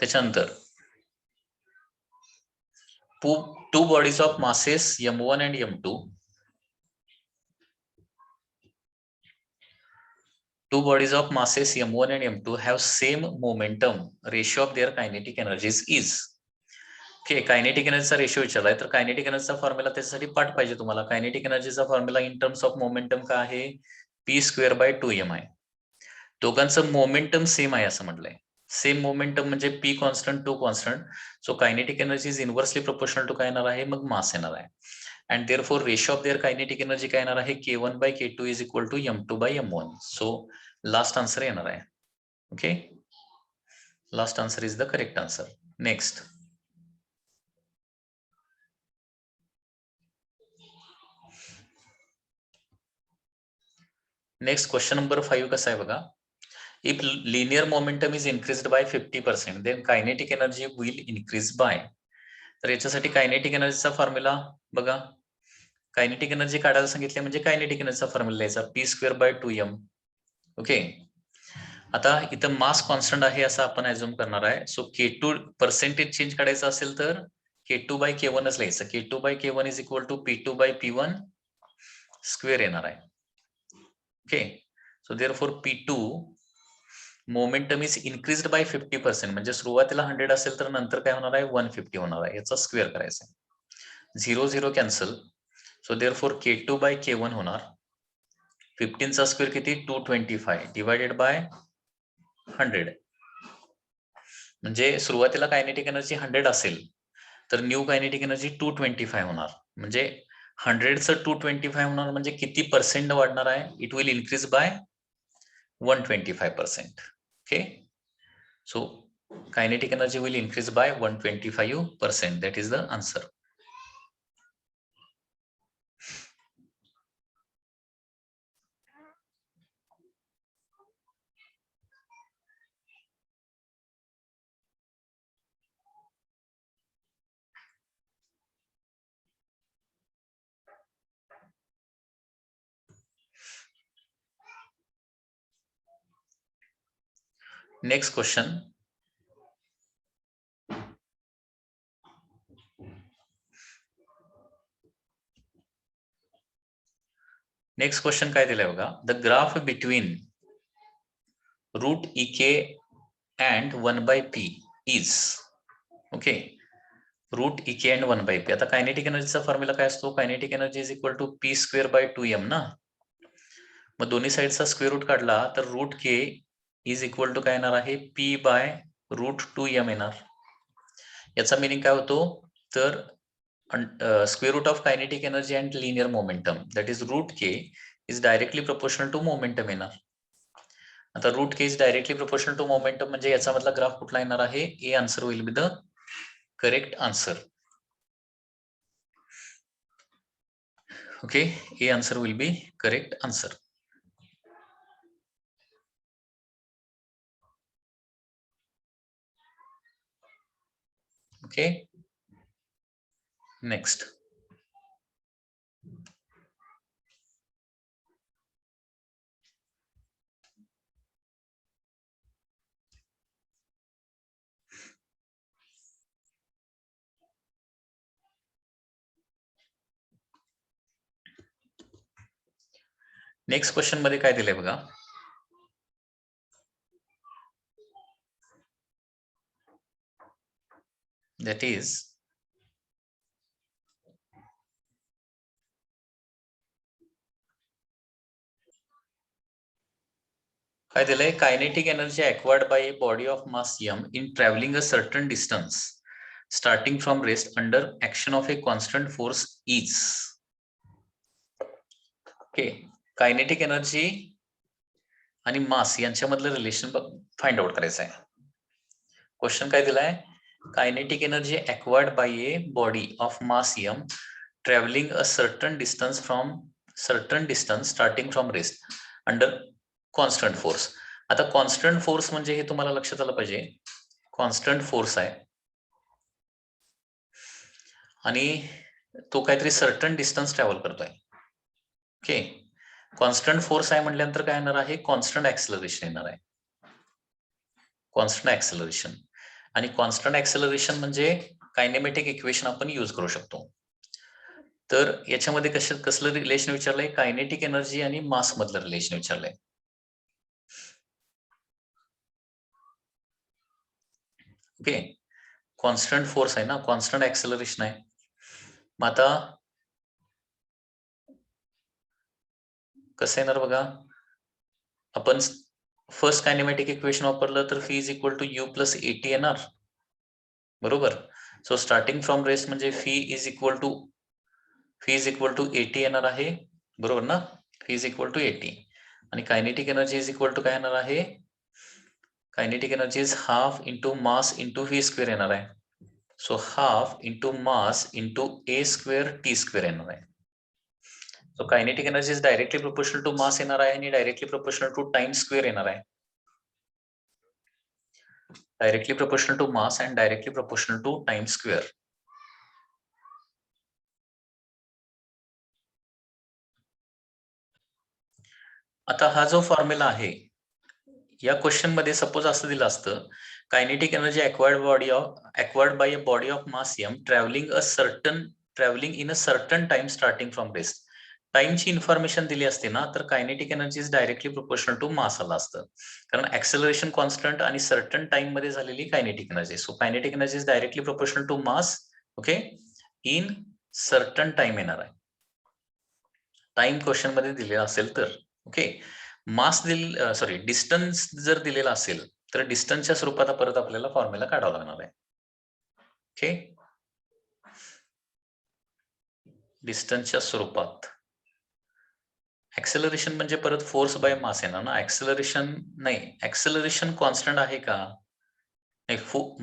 त्याच्यानंतर two bodies of masses m1 and m2. Two bodies of masses m1 and m2 have same momentum. Ratio of their kinetic energies is. Okay kinetic एनर्जीचा रेशो विचारलाय तर कायनेटिक एनर्जीचा फॉर्म्युला त्याच्यासाठी पाठ पाहिजे तुम्हाला. कायनेटिक एनर्जीचा formula in terms of momentum काय आहे p²/2m आहे. दोघांचं मोमेंटम सेम आहे असं म्हटलंय. सेम मोमेंटम म्हणजे p constant 2 constant. So kinetic energy is inversely proportional to काय येणार आहे मग मास येणार आहे. And therefore ratio of their kinetic energy काय येणार आहे k1/k2 is equal to m2/m1. So last answer येणार आहे. Okay last answer is the correct answer. Next question number 5 कसा आहे बघा. If linear momentum is increased by 50% then kinetic energy will increase by. तर याच्यासाठी कायनेटिक एनर्जीचा formula बघा. Kinetic energy काढायला सांगितले म्हणजे कायनेटिक एनर्जीचा फॉर्म्युला लिहायचा p²/2m. ओके आता इथं मास कॉन्स्टंट आहे असं आपण ऍझ्युम करणार आहे. सो k2 पर्सेंटेज चेंज काढायचं असेल तर k2/k1च लिहायचं. k2/k1 is equal to p2/p1 square येणार आहे. Okay so therefore p2 momentum is increased by 50%. म्हणजे सुरुवातीला 100 असेल तर नंतर काय होणार आहे 150 होणार आहे. याचा स्क्वेअर करायचा आहे. 0 0 कॅन्सल. सो देअरफॉर k2/k1 होणार 15 चा स्क्वेअर किती 225 डिवायडेड बाय 100. म्हणजे सुरुवातीला कायनेटिक एनर्जी 100 असेल तर न्यू कायनेटिक एनर्जी 225 होणार. म्हणजे 100चं 225 होणार म्हणजे किती पर्सेंट वाढणार आहे it will increase by 125%. Okay so kinetic energy will increase by 125%. That is the answer. Next question, next question काय दिलंय बघा, the graph between root EK and 1/p is, okay, root EK and 1/p. आता kinetic एनर्जीचा formula काय असतो, kinetic energy is equal to p²/2m ना. मग दोन्ही साईडचा स्क्वेअर रूट काढला तर root K is equal to काय येणार आहे, p/√2m येणार. याचा मिनिंग काय होतो, तर square root of kinetic energy and linear momentum, that is root K is directly proportional to momentum येणार. आता route K is directly proportional to momentum म्हणजे याचा मधला ग्राफ कुठला येणार आहे, A answer will be the correct answer. Okay, A answer will be correct answer. Okay, next. Next question मध्ये काय दिलंय बघा, that is काय दिलंय, kinetic energy acquired by a body of mass m in traveling a certain distance starting from rest under action of a constant force is. Okay, kinetic energy आणि मास यांच्यामधलं relation find out करायचं आहे. Question काय दिलाय, kinetic energy acquired by a body of mass m traveling a certain distance starting from rest under constant force. आता constant force म्हणजे हे तुम्हाला लक्षात आलं पाहिजे, कॉन्स्टंट फोर्स आहे आणि तो काहीतरी सर्टन डिस्टन्स ट्रॅव्हल करतोय. ओके, कॉन्स्टंट फोर्स आहे म्हटल्यानंतर काय येणार आहे, कॉन्स्टंट ऍक्सेलरेशन येणार आहे, कॉन्स्टंट ऍक्सेलरेशन. आणि कॉन्स्टंट ऍक्सेलरेशन म्हणजे कायनेमॅटिक इक्वेशन आपण यूज करू शकतो. तर याच्यामध्ये कसलं रिलेशन विचारलंय, कायनेटिक एनर्जी आणि मास मधलं रिलेशन विचारलंय. ओके, कॉन्स्टंट फोर्स आहे ना, कॉन्स्टंट ऍक्सेलरेशन आहे. मग आता कसं येणार बघा, आपण फर्स्ट कायनेमॅटिक इक्वेशन वापरलं तर फी is equal to u plus AT येणार, बरोबर. सो स्टार्टिंग फ्रॉम रेस्ट म्हणजे फी इज इक्वल टू AT येणार आहे, बरोबर ना. फी इज इक्वल टू AT आणि kinetic energy is equal to काय येणार आहे, kinetic energy is half into mass into v² येणार आहे. So half into mass into a² t² येणार आहे. So kinetic energy is directly proportional to mass येणार आहे आणि directly proportional to time square येणार आहे. Directly proportional to mass and directly proportional to time square. आता हा जो फॉर्म्युला आहे या क्वेश्चन मध्ये सपोज असं दिलं असतं, kinetic energy acquired by a body of mass m traveling in a certain time starting from rest. टाइमची इन्फॉर्मेशन दिली असते ना तर kinetic energy is directly proportional to mass आला असतं, कारण ऍक्सेलरेशन कॉन्स्टंट आणि सर्टन टाइम मध्ये झालेली kinetic energy. So kinetic energy is directly proportional to mass, okay, in certain time येणार आहे. टाइम क्वेश्चन मध्ये दिलेला असेल तर, ओके. मास डिस्टन्स जर दिलेला असेल तर डिस्टन्सच्या स्वरूपात परत आपल्याला फॉर्म्युला काढावा लागणार आहे. ओके, डिस्टन्सच्या स्वरूपात ऍक्सेलरेशन म्हणजे परत फोर्स बाय मास येणार ना. ऍक्सेलरेशन नाही, ऍक्सेलरेशन कॉन्स्टंट आहे का, नाही,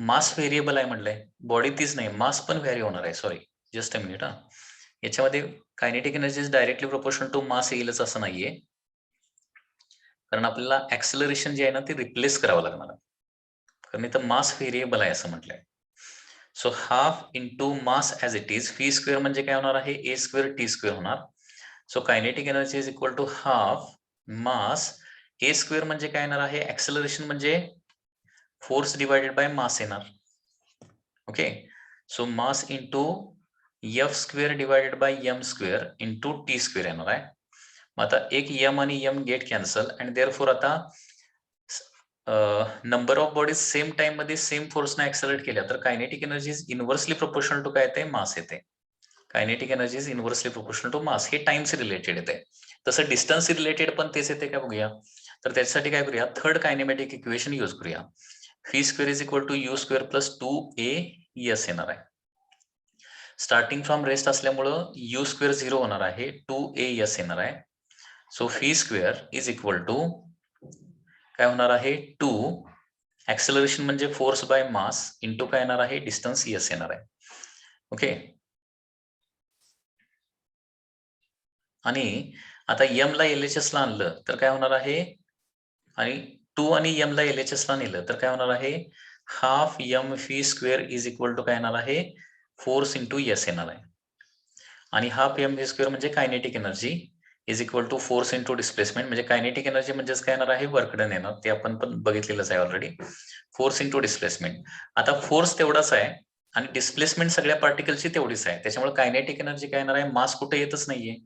मास व्हेरिएबल आहे म्हटलंय, बॉडी तीच नाही, मास पण व्हॅरी होणार आहे. सॉरी, जस्ट अ मिनिट हा. याच्यामध्ये kinetic energy is directly proportional to mass येईलच असं नाहीये, कारण आपल्याला ऍक्सेलरेशन जे आहे ना ते रिप्लेस करावं लागणार आहे, कारण इथं मास व्हेरिएबल आहे असं म्हटलंय. So half into mass as it is, v² म्हणजे काय होणार आहे, a² t² होणार. So kinetic energy is equal to half mass a² म्हणजे काय येणार आहे, ऍक्सेलरेशन म्हणजे फोर्स डिवायडेड बाय मास येणार. ओके, so mass into F square divided by M square into T square येणार आहे. मग आता एक एम आणि M get cancel and therefore आता number of bodies same time मध्ये सेम फोर्सने ऍक्सलरेट केल्या तर kinetic energy is inversely proportional to काय येते, मास येते. Kinetic energy is inversely proportional to mass. हे टाइम्स रिलेटेड येते. तसं डिस्टन्स रिलेटेड पण तेच येते का बघूया. तर त्याच्यासाठी काय करूया, थर्ड कायनेमॅटिक इक्वेशन यूज करूया. V square is equal to u square plus 2a येणार आहे. स्टार्टिंग फ्रॉम रेस्ट असल्यामुळं यू स्क्वेअर 0 होणार आहे, 2a येणार आहे. So v square is equal to काय होणार आहे, 2 ऍक्सेलरेशन म्हणजे फोर्स बाय मास इंटू काय येणार आहे, डिस्टन्स एस येणार आहे. ओके, आणि आता एम ला एलएचएस ला आणलं तर काय होणार आहे, आणि 2 आणि एम ला एलएचएस ला नेलं तर काय होणार आहे, half M V square is equal to काय येणार आहे, फोर्स इंटू एस येणार आहे. आणि हाफ एम व्ही स्क्वेअर म्हणजे kinetic energy is equal to force into displacement, म्हणजे कायनेटिक एनर्जी म्हणजेच काय येणार आहे, वर्क डन येणार. ते आपण पण बघितलेलंच आहे ऑलरेडी. Force into displacement. आता फोर्स तेवढाच आहे आणि डिस्प्लेसमेंट सगळ्या पार्टिकलची तेवढीच आहे, त्याच्यामुळे कायनेटिक एनर्जी काय येणार आहे, मास कुठे येतच नाहीये.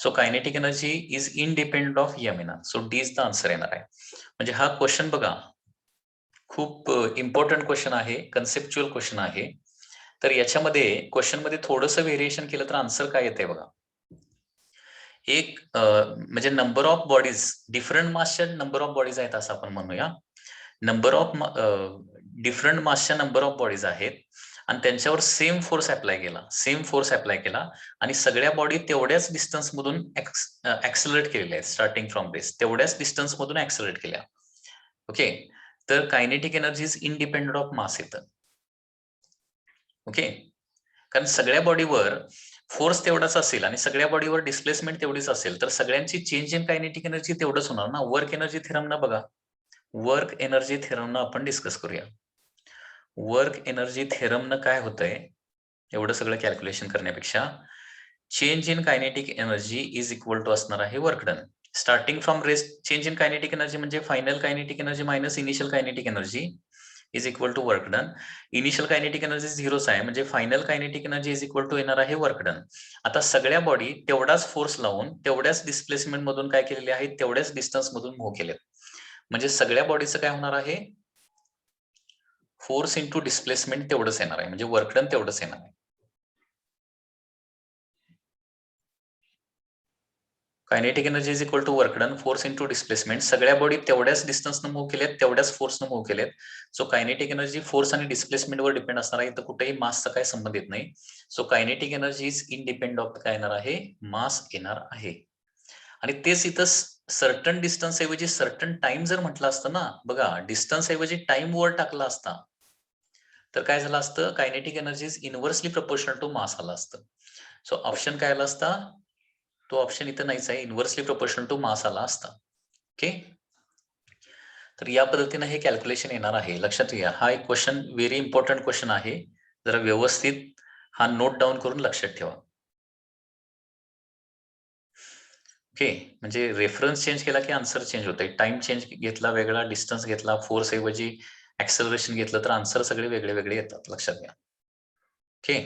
So kinetic energy is independent of m येणार. So D is the answer येणार आहे. म्हणजे हा क्वेश्चन बघा खूप इम्पॉर्टंट क्वेश्चन आहे, कन्सेप्च्युअल क्वेश्चन आहे. तर याच्यामध्ये क्वेश्चन मध्ये थोडंसं व्हेरिएशन केलं तर आन्सर काय येते बघा. एक म्हणजे नंबर ऑफ बॉडीज, डिफरंट मासच्या नंबर ऑफ बॉडीज आहेत असं आपण म्हणूया. नंबर ऑफ डिफरंट मासच्या नंबर ऑफ बॉडीज आहेत आणि त्यांच्यावर सेम फोर्स अप्लाय केला आणि सगळ्या बॉडी तेवढ्याच डिस्टन्स मधून ऍक्सेलरेट केलेल्या आहेत. स्टार्टिंग फ्रॉम बेस तेवढ्याच डिस्टन्स मधून ऍक्सेलरेट केल्या. ओके, तर kinetic energy is independent of mass येतं. ओके, कारण सगळ्या बॉडीवर फोर्स तेवढाच असेल आणि सगळ्या बॉडीवर डिस्प्लेसमेंट तेवढीच असेल तर सगळ्यांची चेंज इन कायनेटिक एनर्जी तेवढंच होणार ना. वर्क एनर्जी थेरम ना बघा, वर्क एनर्जी थेरम ना आपण डिस्कस करूया. वर्क एनर्जी थेरम न काय होतंय, एवढं सगळं कॅल्क्युलेशन करण्यापेक्षा change in kinetic energy is equal to असणार आहे work done. Starting from rest change in kinetic energy म्हणजे final kinetic energy minus initial kinetic energy is equal to work done. Initial kinetic energy झिरोच आहे म्हणजे final kinetic energy is equal to येणार आहे work done. आता सगळ्या body तेवढाच force लावून तेवढ्याच डिस्प्लेसमेंट मधून काय केलेले आहेत, तेवढ्याच डिस्टन्स मधून मूव्ह केले. म्हणजे सगळ्या बॉडीचं काय होणार आहे, फोर्स इंटू डिस्प्लेसमेंट तेवढंच येणार आहे, म्हणजे वर्क डन तेवढंच येणार आहे. Kinetic energy is equal to work done force into displacement. सगळ्या बॉडी तेवढ्याच डिस्टन्सनं मूव्ह केलेत, तेवढ्याच फोर्सनं मूव्ह केलेत. सो कायनेटिक एनर्जी फोर्स आणि डिस्प्लेसमेंटवर डिपेंड असणार आहे, तर कुठेही मासचा काही संबंध येत नाही. So kinetic energy is independent of काय येणार आहे, मास येणार आहे. आणि तेच इथं सर्टन डिस्टन्स ऐवजी सर्टन टाइम जर म्हटलं असतं ना, बघा डिस्टन्स ऐवजी टाइम वर टाकला असता तर काय झालं असतं, kinetic energy is inversely proportional to mass आला असतं. सो ऑप्शन काय आला असता, तो ऑप्शन इथं नाहीच आहे, इनव्हर्सली प्रोपोर्शनल टू मास आला असता. ओके, तर या पद्धतीने हे कॅल्क्युलेशन येणार आहे. लक्षात घ्या, हा एक क्वेश्चन व्हेरी इम्पॉर्टंट क्वेश्चन आहे. जरा व्यवस्थित हा नोट डाऊन करून लक्षात ठेवा. ओके, म्हणजे रेफरन्स चेंज केला की आन्सर चेंज होतंय. टाइम चेंज घेतला वेगळा, डिस्टन्स घेतला, फोर्स ऐवजी ऍक्सेलरेशन घेतलं तर आन्सर सगळे वेगळे वेगळे येतात. लक्षात घ्या. ओके,